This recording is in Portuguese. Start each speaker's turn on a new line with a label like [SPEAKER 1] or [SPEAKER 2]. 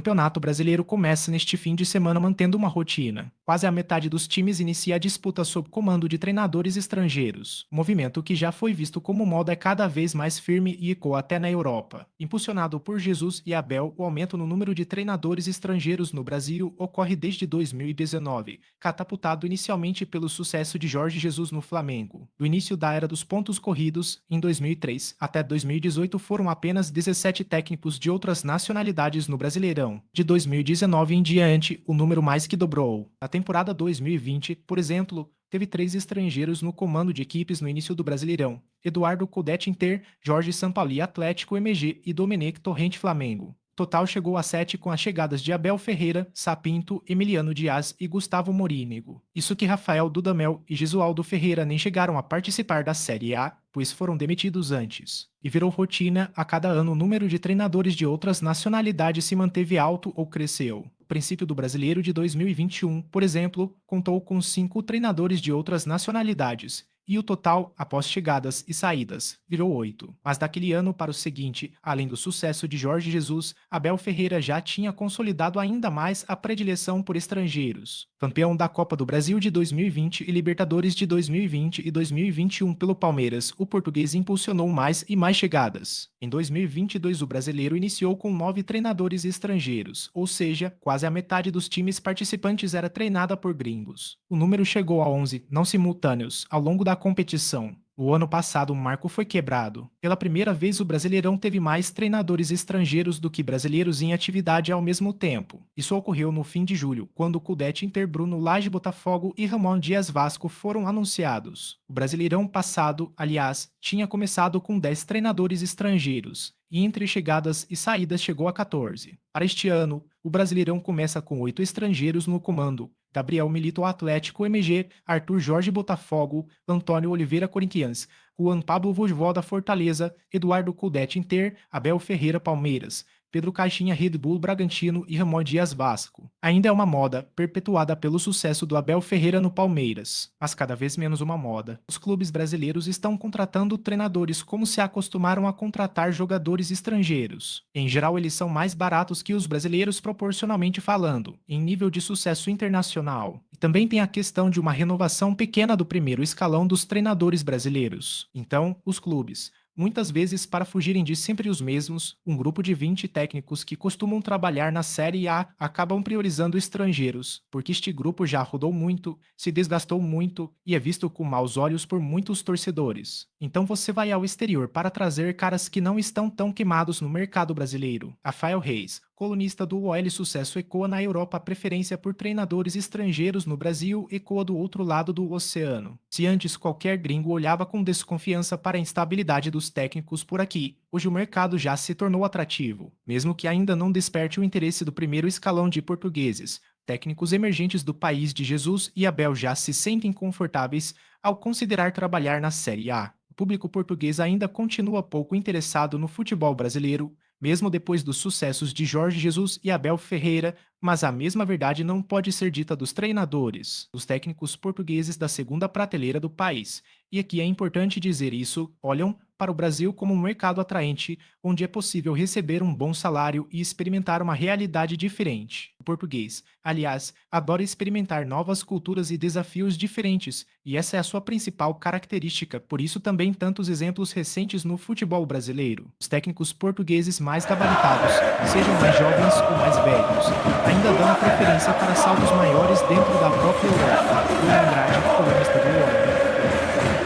[SPEAKER 1] Campeonato Brasileiro começa neste fim de semana mantendo uma rotina. Quase a metade dos times inicia a disputa sob comando de treinadores estrangeiros, movimento que já foi visto como moda é cada vez mais firme e ecoa até na Europa. Impulsionado por Jesus e Abel, o aumento no número de treinadores estrangeiros no Brasil ocorre desde 2019, catapultado inicialmente pelo sucesso de Jorge Jesus no Flamengo. Do início da era dos pontos corridos, em 2003, até 2018 foram apenas 17 técnicos de outras nacionalidades no Brasileirão. De 2019 em diante, o número mais que dobrou. Na temporada 2020, por exemplo, teve 3 estrangeiros no comando de equipes no início do Brasileirão: Eduardo Coudet Inter, Jorge Sampaoli Atlético MG e Domenech Torrente Flamengo. O total chegou a 7 com as chegadas de Abel Ferreira, Sapinto, Emiliano Dias e Gustavo Morínigo. Isso que Rafael Dudamel e Jesualdo Ferreira nem chegaram a participar da Série A, pois foram demitidos antes. E virou rotina, a cada ano o número de treinadores de outras nacionalidades se manteve alto ou cresceu. O princípio do Brasileiro de 2021, por exemplo, contou com 5 treinadores de outras nacionalidades, e o total, após chegadas e saídas, virou 8. Mas daquele ano para o seguinte, além do sucesso de Jorge Jesus, Abel Ferreira já tinha consolidado ainda mais a predileção por estrangeiros. Campeão da Copa do Brasil de 2020 e Libertadores de 2020 e 2021 pelo Palmeiras, o português impulsionou mais e mais chegadas. Em 2022, o brasileiro iniciou com 9 treinadores estrangeiros, ou seja, quase a metade dos times participantes era treinada por gringos. O número chegou a 11, não simultâneos, ao longo da competição. O ano passado o marco foi quebrado. Pela primeira vez o Brasileirão teve mais treinadores estrangeiros do que brasileiros em atividade ao mesmo tempo. Isso ocorreu no fim de julho, quando Coudet Inter, Bruno Lage Botafogo e Ramon Dias Vasco foram anunciados. O Brasileirão passado, aliás, tinha começado com 10 treinadores estrangeiros, e entre chegadas e saídas chegou a 14. Para este ano, o Brasileirão começa com 8 estrangeiros no comando: Gabriel Milito Atlético MG, Arthur Jorge Botafogo, Antônio Oliveira Corinthians, Juan Pablo Vojvoda Fortaleza, Eduardo Coudet Inter, Abel Ferreira Palmeiras, Pedro Caixinha Red Bull Bragantino e Ramon Dias Vasco. Ainda é uma moda, perpetuada pelo sucesso do Abel Ferreira no Palmeiras, mas cada vez menos uma moda. Os clubes brasileiros estão contratando treinadores como se acostumaram a contratar jogadores estrangeiros. Em geral, eles são mais baratos que os brasileiros proporcionalmente falando, em nível de sucesso internacional. E também tem a questão de uma renovação pequena do primeiro escalão dos treinadores brasileiros. Então, os clubes, muitas vezes para fugirem de sempre os mesmos, um grupo de 20 técnicos que costumam trabalhar na Série A acabam priorizando estrangeiros, porque este grupo já rodou muito, se desgastou muito e é visto com maus olhos por muitos torcedores. Então você vai ao exterior para trazer caras que não estão tão queimados no mercado brasileiro. Rafael Reis, colunista do OL Sucesso, ecoa na Europa a preferência por treinadores estrangeiros. No Brasil, ecoa do outro lado do oceano. Se antes qualquer gringo olhava com desconfiança para a instabilidade dos técnicos por aqui, hoje o mercado já se tornou atrativo, mesmo que ainda não desperte o interesse do primeiro escalão de portugueses. Técnicos emergentes do país de Jesus e Abel já se sentem confortáveis ao considerar trabalhar na Série A. O público português ainda continua pouco interessado no futebol brasileiro, mesmo depois dos sucessos de Jorge Jesus e Abel Ferreira, mas a mesma verdade não pode ser dita dos treinadores, dos técnicos portugueses da segunda prateleira do país. E aqui é importante dizer isso, olham para o Brasil como um mercado atraente, onde é possível receber um bom salário e experimentar uma realidade diferente. O português, aliás, adora experimentar novas culturas e desafios diferentes, e essa é a sua principal característica, por isso também tantos exemplos recentes no futebol brasileiro. Os técnicos portugueses mais gabaritados, sejam mais jovens ou mais velhos, ainda dão a preferência para saltos maiores dentro da própria Europa. Bruno Andrade, colunista do UOL.